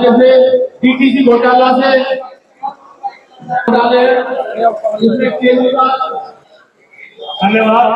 DTC घोटाला से धन्यवाद।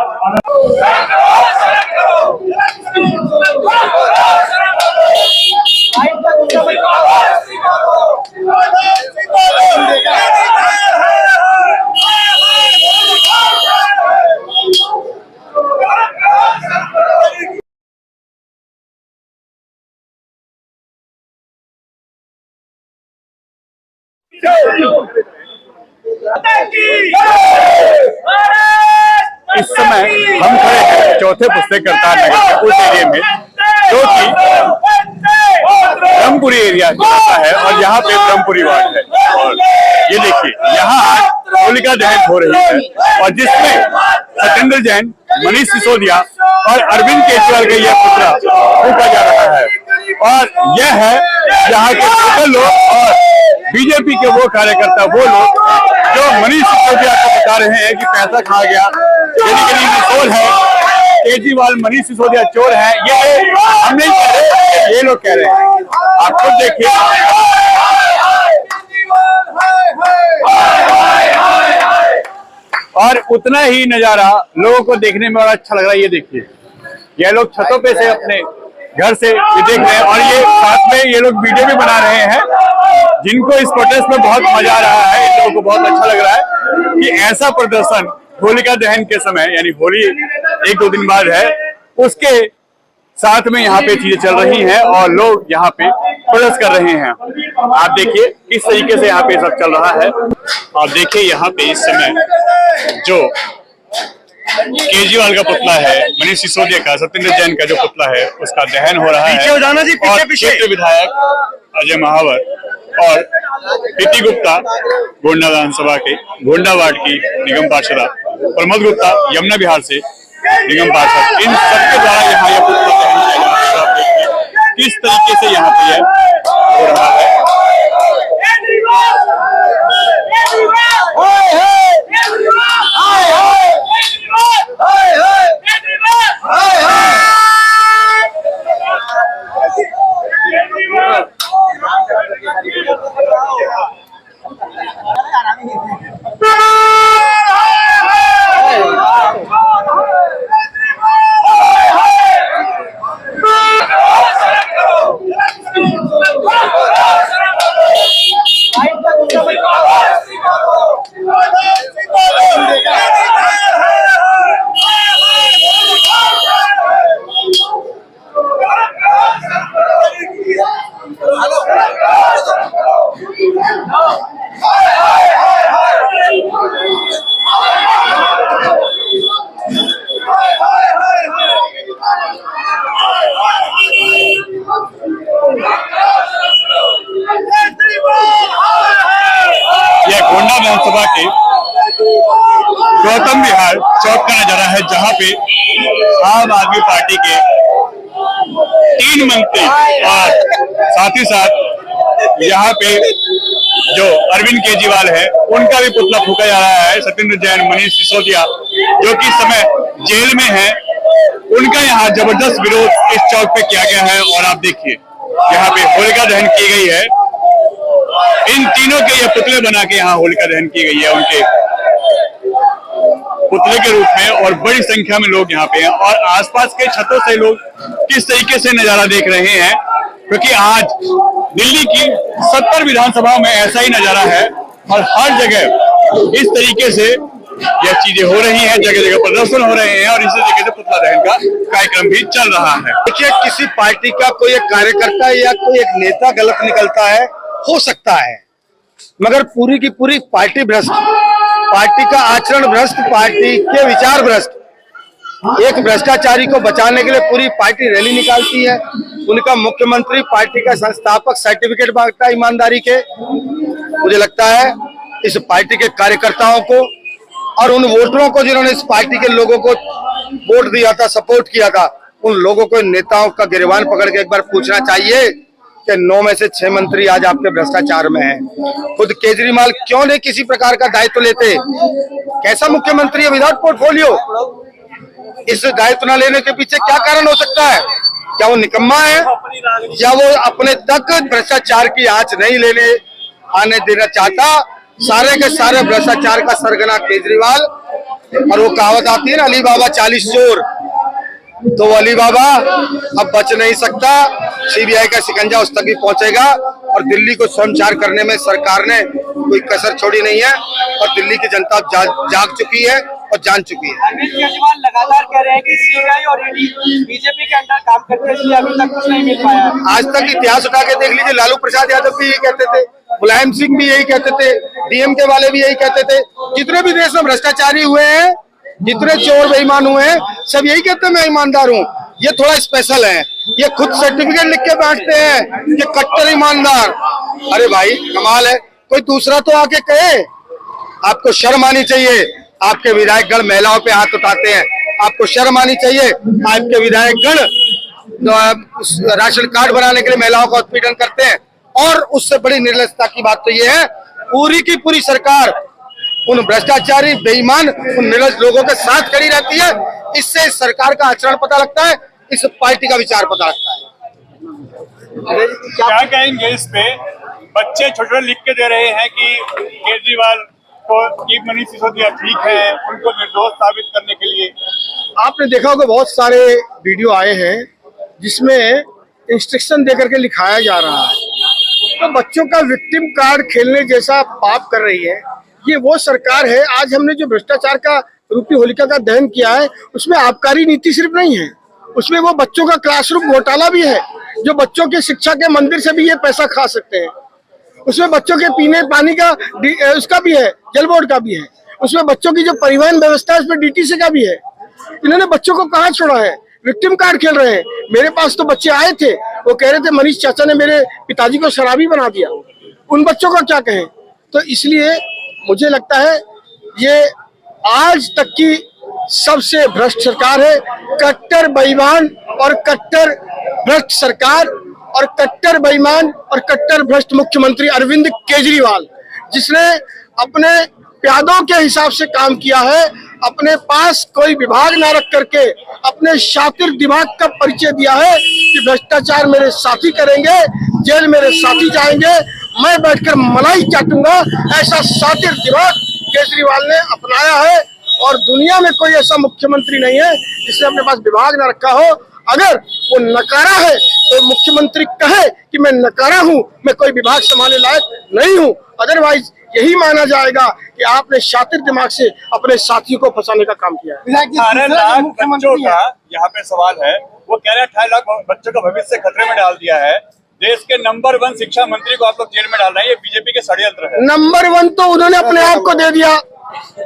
इस समय हम खड़े हैं चौथे पुस्तककर्ता नगर के उस एरिया में जो कि ब्रह्मपुरी एरिया कहलाता है और यहाँ पे ब्रह्मपुरी वार्ड है। और ये देखिए यहाँ आज होलिका दहन हो रही है और जिसमें सत्येंद्र जैन, मनीष सिसोदिया और अरविंद केजरीवाल का यह पुतला फूंका जा रहा है। और यह है यहाँ के लोकल लोग और बीजेपी के वो कार्यकर्ता, वो लोग जो मनीष सिसोदिया को बता रहे हैं कि पैसा खा गया, चोर है, केजरीवाल मनीष सिसोदिया चोर है। ये हम नहीं कह रहे, ये लोग कह रहे हैं। आप खुद देखिए। और उतना ही नजारा लोगों को देखने में बड़ा अच्छा लग रहा है। ये देखिए, ये लोग छतों पे से अपने घर से ये देख रहे हैं और ये साथ में ये लोग वीडियो भी बना रहे हैं। जिनको इस प्रोटेस्ट में बहुत मजा आ रहा है, इन लोगों को बहुत अच्छा लग रहा है कि ऐसा प्रदर्शन होलिका दहन के समय, यानी होली 1-2 दिन बाद है, उसके साथ में यहाँ पे चीजें चल रही हैं और लोग यहाँ पे प्रोटेस्ट कर रहे हैं। आप देखिए किस तरीके से यहाँ पे सब चल रहा है। आप देखिए यहाँ पे इस समय जो केजरीवाल का पुतला है, मनीष सिसोदिया का, सत्येंद्र जैन का जो पुतला है, उसका दहन हो रहा है। और क्षेत्र विधायक अजय महावर और प्रीति गुप्ता गोंडा विधानसभा के गोंडा वार्ड की निगम पार्षदा, प्रमोद गुप्ता यमुना बिहार से निगम पार्षद, इन सबके द्वारा यहाँ यह पुतला दहन किया जा रहा है। किस तरीके से यहाँ पे यह हो रहा है। यह गोंडा विधानसभा के गौतम विहार चौक का नजारा है, जहां पे आम आदमी पार्टी के 3 मंत्री और साथ ही साथ यहाँ पे जो अरविंद केजरीवाल है उनका भी पुतला फूंका जा रहा है। सत्येंद्र जैन, मनीष सिसोदिया जो कि इस समय जेल में है, उनका यहाँ जबरदस्त विरोध इस चौक पे किया गया है। और आप देखिए यहाँ पे होलिका दहन की गई है। इन तीनों के ये पुतले बना के यहाँ होलिका दहन की गई है, उनके पुतले के रूप में। और बड़ी संख्या में लोग यहाँ पे हैं और आसपास के छतों से लोग किस तरीके से नजारा देख रहे हैं, क्योंकि आज दिल्ली की 70 विधानसभाओं में ऐसा ही नजारा है और हर जगह इस तरीके से यह चीजें हो रही हैं, जगह जगह प्रदर्शन हो रहे हैं और इसी तरीके से पुतला दहन का कार्यक्रम भी चल रहा है। देखिए, किसी पार्टी का कोई एक कार्यकर्ता या कोई एक नेता गलत निकलता है, हो सकता है, मगर पूरी की पूरी पार्टी भ्रष्ट, पार्टी का आचरण भ्रष्ट, पार्टी के विचार भ्रष्ट। एक भ्रष्टाचारी को बचाने के लिए पूरी पार्टी रैली निकालती है। उनका मुख्यमंत्री पार्टी का संस्थापक सर्टिफिकेट मांगता है ईमानदारी के। मुझे लगता है इस पार्टी के कार्यकर्ताओं को और उन वोटरों को जिन्होंने इस पार्टी के लोगों को वोट दिया था, सपोर्ट किया था, उन लोगों को, नेताओं का गिरबान पकड़ के एक बार पूछना चाहिए कि 9 में से 6 मंत्री आज आपके भ्रष्टाचार में हैं। खुद केजरीवाल क्यों नहीं किसी प्रकार का दायित्व लेते? कैसा मुख्यमंत्री है विदाउट पोर्टफोलियो? इस दायित्व न लेने के पीछे क्या कारण हो सकता है? क्या वो निकम्मा है या वो अपने तक भ्रष्टाचार की आंच नहीं लेने आने देना चाहता? सारे के सारे भ्रष्टाचार का सरगना केजरीवाल। और वो कहावत आती है ना, अली बाबा 40 चोर, तो अली बाबा अब बच नहीं सकता, सीबीआई का शिकंजा उस तक भी पहुंचेगा। और दिल्ली को शर्मसार करने में सरकार ने कोई कसर छोड़ी नहीं है और दिल्ली की जनता जाग चुकी है और जान चुकी है। अरविंद केजरीवाल लगातार कह रहे हैं कि सीबीआई और ईडी बीजेपी के अंडर काम करते हैं, इसलिए अभी तक कुछ नहीं मिल पाया। आज तक इतिहास उठा के देख लीजिए, लालू प्रसाद यादव भी यही कहते थे, मुलायम सिंह भी यही कहते थे, डीएमके वाले भी यही कहते थे। जितने भी देश में भ्रष्टाचारी हुए हैं, जितने चोर बेईमान हुए हैं, सब यही कहते हैं मैं ईमानदार हूँ। ये थोड़ा स्पेशल है, ये खुद सर्टिफिकेट लिख के बांटते हैं कि कट्टर ईमानदार। अरे भाई कमाल है, कोई दूसरा तो आके कहे। आपको शर्म आनी चाहिए। आपके विधायकगण महिलाओं पे हाथ उठाते हैं, आपको शर्म आनी चाहिए। आपके विधायकगण राशन कार्ड बनाने के लिए महिलाओं का उत्पीड़न करते हैं। और उससे बड़ी निर्लजता की बात तो ये है, पूरी की पूरी सरकार उन भ्रष्टाचारी बेईमान उन निर्लज लोगों के साथ खड़ी रहती है। इससे इस सरकार का आचरण पता लगता है, इस पार्टी का विचार पता लगता है। क्या कहेंगे इस पे? बच्चे छोटे लिख के दे रहे हैं कि केजरीवाल को की मनीष सिसोदिया ठीक है, उनको निर्दोष साबित करने के लिए। आपने देखा होगा बहुत सारे वीडियो आए हैं जिसमें इंस्ट्रक्शन देकर के लिखाया जा रहा है। तो बच्चों का विक्टिम कार्ड खेलने जैसा पाप कर रही है ये वो सरकार है। आज हमने जो भ्रष्टाचार का रूपी होलिका का दहन किया है, उसमें आबकारी नीति सिर्फ नहीं है, उसमें वो बच्चों का क्लासरूम घोटाला भी है, जो बच्चों के शिक्षा के मंदिर से भी ये पैसा खा सकते हैं। उसमें बच्चों के पीने पानी का उसका भी है, जल बोर्ड का भी है। उसमें बच्चों की जो परिवहन व्यवस्था है उसमें डीटीसी का भी है। इन्होंने बच्चों को कहाँ छोड़ा है? विक्टिम कार्ड खेल रहे हैं। मेरे पास तो बच्चे आए थे, वो कह रहे थे मनीष चाचा ने मेरे पिताजी को शराबी बना दिया। उन बच्चों का क्या कहें? तो इसलिए मुझे लगता है ये आज तक की सबसे भ्रष्ट सरकार है। कट्टर बेईमान और कट्टर भ्रष्ट सरकार और कट्टर बेईमान और कट्टर भ्रष्ट मुख्यमंत्री अरविंद केजरीवाल, जिसने अपने प्यादों के हिसाब से काम किया है, अपने पास कोई विभाग ना रख करके अपने शातिर दिमाग का परिचय दिया है कि भ्रष्टाचार मेरे साथी करेंगे, जेल मेरे साथी जाएंगे, मैं बैठकर मलाई चाटूंगा। ऐसा शातिर दिमाग केजरीवाल ने अपनाया है और दुनिया में कोई ऐसा मुख्यमंत्री नहीं है जिसने अपने पास विभाग ना रखा हो। अगर वो नकारा है तो मुख्यमंत्री कहे कि मैं नकारा हूं, मैं कोई विभाग संभालने लायक नहीं हूं। अदरवाइज यही माना जाएगा कि आपने शातिर दिमाग से अपने साथियों को फंसाने का काम किया है। 18 लाख बच्चों का यहाँ पे सवाल है। वो कह रहे हैं 18 लाख बच्चों का भविष्य खतरे में डाल दिया है। देश के नंबर 1 शिक्षा मंत्री को आप लोग जेल में डाल रहे हैं, ये बीजेपी के षड्यंत्र है। नंबर 1 तो उन्होंने अपने आप को दे दिया।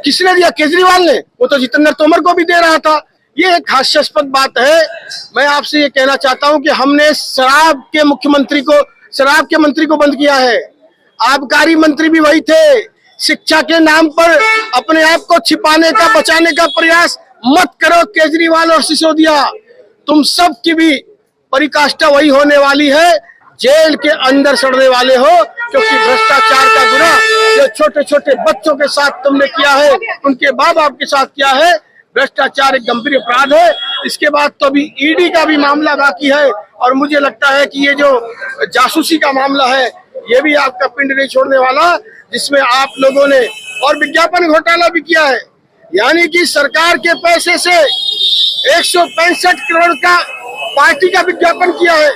किसने दिया? केजरीवाल ने। वो तो जितेंद्र तोमर को भी दे रहा था। ये एक हास्यास्पद बात है। मैं आपसे ये कहना चाहता हूं कि हमने शराब के मंत्री को बंद किया है। आबकारी मंत्री भी वही थे। शिक्षा के नाम पर अपने आप को छिपाने का बचाने का प्रयास मत करो केजरीवाल और सिसोदिया। तुम सब की भी परिकाष्ठा वही होने वाली है, जेल के अंदर सड़ने वाले हो, क्योंकि भ्रष्टाचार का गुनाह जो छोटे छोटे बच्चों के साथ तुमने किया है, उनके माँ बाप के साथ किया है। भ्रष्टाचार एक गंभीर अपराध है। इसके बाद तो अभी ईडी का भी मामला बाकी है और मुझे लगता है कि ये जो जासूसी का मामला है ये भी आपका पिंड नहीं छोड़ने वाला, जिसमें आप लोगों ने और विज्ञापन घोटाला भी किया है। यानी कि सरकार के पैसे से 165 करोड़ का पार्टी का विज्ञापन किया है,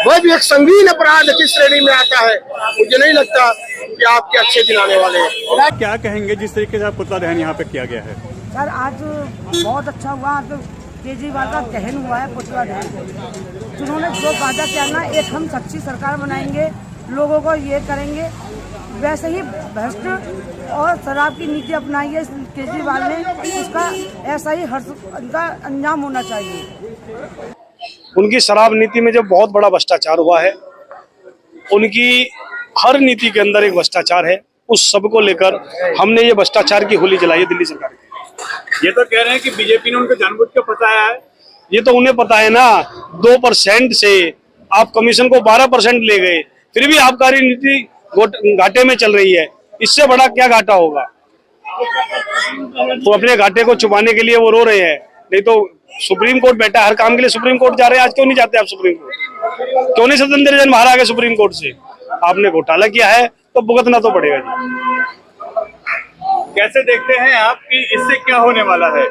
वह भी एक संगीन अपराध की श्रेणी में आता है। मुझे नहीं लगता कि आपके अच्छे दिन आने वाले हैं। क्या कहेंगे जिस तरीके से पुतला दहन यहाँ पे किया गया है? सर आज बहुत अच्छा हुआ। आज केजरीवाल का दहन हुआ है, पुतला दहन। जिन्होंने जो वादा किया ना, एक हम सच्ची सरकार बनाएंगे, लोगों को ये करेंगे, वैसे ही भ्रष्ट और शराब की नीति अपनाई है केजरीवाल ने, उसका ऐसा ही उनका अंजाम होना चाहिए। उनकी शराब नीति में जो बहुत बड़ा भ्रष्टाचार हुआ है, उनकी हर नीति के अंदर एक भ्रष्टाचार है। उस सब को लेकर हमने ये भ्रष्टाचार की होली जलाई है दिल्ली सरकार की। ये तो कह रहे हैं कि बीजेपी ने उनको जानबूझ के फंसाया है। ये तो उन्हें पता है ना। 2% से आप कमीशन को 12% ले गए, फिर भी आबकारी नीति घाटे में चल रही है। इससे बड़ा क्या घाटा होगा? तो अपने घाटे को छुपाने के लिए वो रो रहे हैं, नहीं तो सुप्रीम कोर्ट बैठा है, हर काम के लिए सुप्रीम कोर्ट जा रहे हैं। आज क्यों नहीं जाते आप सुप्रीम कोर्ट? क्यों नहीं सत्येंद्र जैन बाहर आ गए सुप्रीम कोर्ट से? आपने घोटाला किया है तो भुगतना तो पड़ेगा जी। कैसे देखते हैं आप कि इससे क्या होने वाला है?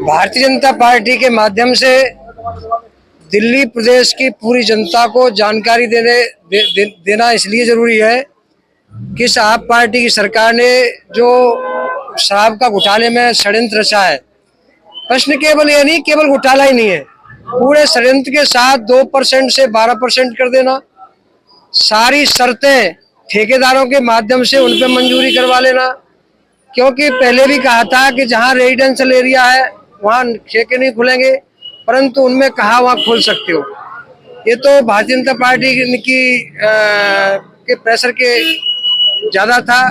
भारतीय जनता पार्टी के माध्यम से दिल्ली प्रदेश की पूरी जनता को जानकारी देना इसलिए जरूरी है कि इस आप पार्टी की सरकार ने जो शराब का घोटाले में षड्यंत्र रचा है। प्रश्न केवल ये नहीं, केवल घोटाला ही नहीं है, पूरे षड्यंत्र के साथ 2% से 12% कर देना, सारी शर्तें ठेकेदारों के माध्यम से उन पे मंजूरी करवा लेना। क्योंकि पहले भी कहा था कि जहां रेजिडेंशियल एरिया है वहां ठेके नहीं खुलेंगे, परंतु उनमें कहा वहां खोल सकते हो। ये तो भारतीय जनता पार्टी के प्रेशर के ज्यादा था।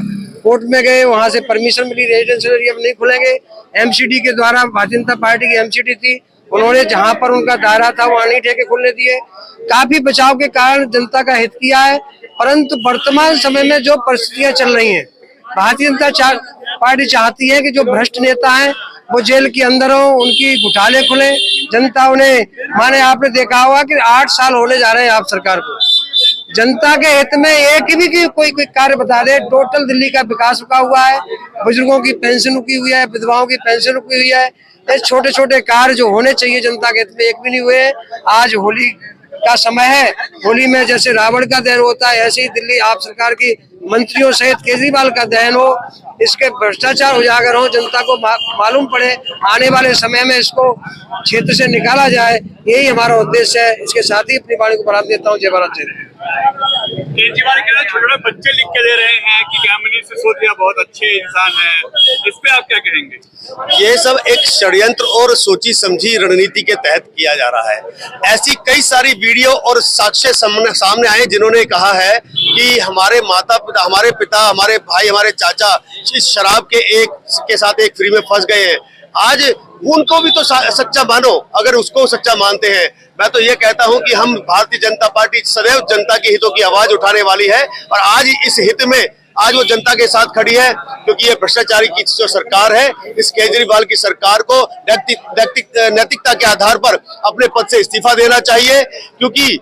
कोर्ट में गए, वहां से परमिशन मिली, रेजिडेंशियल एरिया में नहीं खुलेंगे। एमसीडी के द्वारा, भारतीय जनता पार्टी की एमसीडी थी, उन्होंने जहां पर उनका दायरा था वहां नहीं ठेके खुलने दिए। काफी बचाव के कारण जनता का हित किया है। परंतु वर्तमान समय में जो परिस्थितियां चल रही हैं, भारतीय जनता पार्टी चाहती है कि जो भ्रष्ट नेता हैं वो जेल के अंदर हो, उनकी घोटाले खुले, जनता उन्हें माने। आपने देखा होगा कि 8 साल होने जा रहे हैं आप सरकार को। जनता के हित में एक भी कोई कार्य बता दे। टोटल दिल्ली का विकास रुका हुआ है, बुजुर्गों की पेंशन रुकी हुई है, विधवाओं की पेंशन रुकी हुई है। ये छोटे छोटे कार्य जो होने चाहिए जनता के हित में, एक भी नहीं हुए। आज होली का समय है, होली में जैसे रावण का दहन होता है, ऐसे ही दिल्ली आप सरकार की मंत्रियों सहित केजरीवाल का दहन हो, इसके भ्रष्टाचार उजागर हो, जनता को मालूम पड़े, आने वाले समय में इसको क्षेत्र से निकाला जाए, यही हमारा उद्देश्य है। इसके साथ ही अपनी वाणी को बढ़ा देता हूँ। जय भारत जय। केजरीवाल के छोटे बच्चे लिख के दे रहे हैं कि मनीष सिसोदिया बहुत अच्छे इंसान है, इस पे आप क्या कहेंगे? ये सब एक षड्यंत्र और सोची समझी रणनीति के तहत किया जा रहा है। ऐसी कई सारी वीडियो और साक्ष्य सामने आए जिन्होंने कहा है कि हमारे माता पिता, हमारे पिता, हमारे भाई, हमारे चाचा इस शराब के साथ एक फ्री में फंस गए हैं। आज उनको भी तो सच्चा मानो, अगर उसको सच्चा मानते हैं। मैं तो ये कहता हूं कि हम भारतीय जनता पार्टी सदैव जनता के हितों की आवाज उठाने वाली है, और आज इस हित में आज वो जनता के साथ खड़ी है। क्योंकि ये भ्रष्टाचारी की जो सरकार है, इस केजरीवाल की सरकार को नैतिकता के आधार पर अपने पद से इस्तीफा देना चाहिए। क्योंकि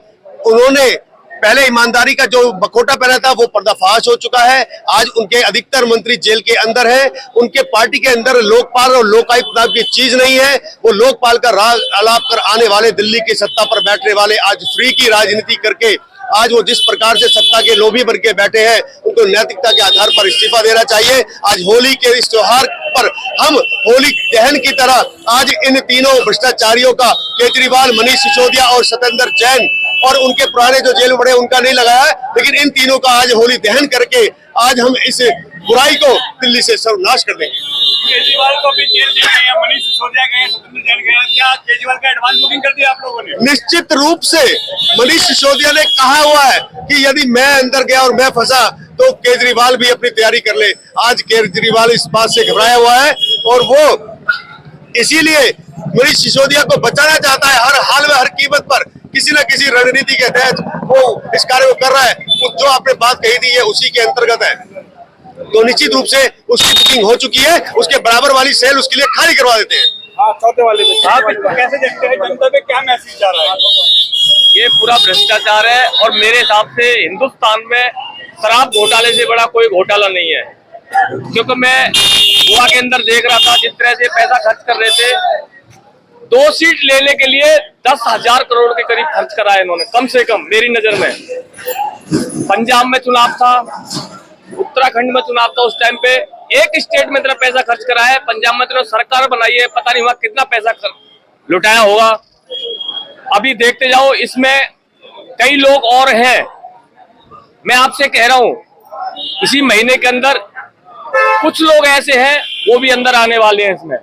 उन्होंने पहले ईमानदारी का जो बखोटा पहना था वो पर्दाफाश हो चुका है। आज उनके अधिकतर मंत्री जेल के अंदर हैं। उनके पार्टी के अंदर लोकपाल और लोकायुक्त नाम की चीज नहीं है। वो लोकपाल का राग अलाप कर आने वाले दिल्ली की सत्ता पर बैठने वाले आज फ्री की राजनीति करके आज वो जिस प्रकार से सत्ता के लोभी बन के बैठे हैं, उनको नैतिकता के आधार पर इस्तीफा देना चाहिए। आज होली के इस त्योहार पर हम होली दहन की तरह आज इन तीनों भ्रष्टाचारियों का, केजरीवाल, मनीष सिसोदिया और सत्येंद्र जैन और उनके पुराने जो जेल में पड़े उनका नहीं लगाया, लेकिन इन तीनों का आज होली दहन करके आज हम इस बुराई को दिल्ली से सर्वनाश कर देंगे। केजरीवाल को भी जेल दे गए, मनीष सिसोदिया गए, सत्येंद्र जैन गए, क्या केजरीवाल का एडवांस बुकिंग कर दिया आप लोगों ने? निश्चित रूप से मनीष सिसोदिया ने कहा हुआ है कि यदि मैं अंदर गया और मैं फंसा तो केजरीवाल भी अपनी तैयारी कर ले। आज केजरीवाल इस बात से घबराया हुआ है और वो इसीलिए मनीष सिसोदिया को बचाना चाहता है। हर हाल में, हर कीमत पर, किसी न किसी रणनीति के तहत वो इस कार्य को कर रहा है। जो आपने बात कही थी ये उसी के अंतर्गत है। तो निश्चित रूप से उसकी बुकिंग हो चुकी है, उसके बराबर वाली सेल उसके लिए खाली करवा देते हैं। हाँ, चौथे वाले में आप कैसे देखते हैं, जनता पे क्या मैसेज जा रहा है? ये पूरा भ्रष्टाचार है और मेरे हिसाब से हिंदुस्तान में शराब घोटाले से बड़ा कोई घोटाला नहीं है। क्योंकि मैं गोवा के अंदर देख रहा था जिस तरह से पैसा खर्च कर रहे थे, 2 सीट लेने के लिए 10,000 करोड़ के करीब खर्च करा है इन्होंने, कम से कम मेरी नजर में। पंजाब में चुनाव था, उत्तराखंड में चुनाव था, उस टाइम पे एक स्टेट में इतना पैसा खर्च करा है। पंजाब में तो सरकार बनाई है, पता नहीं वहां कितना पैसा लुटाया होगा। अभी देखते जाओ, इसमें कई लोग और हैं। मैं आपसे कह रहा हूं, इसी महीने के अंदर कुछ लोग ऐसे हैं वो भी अंदर आने वाले हैं इसमें।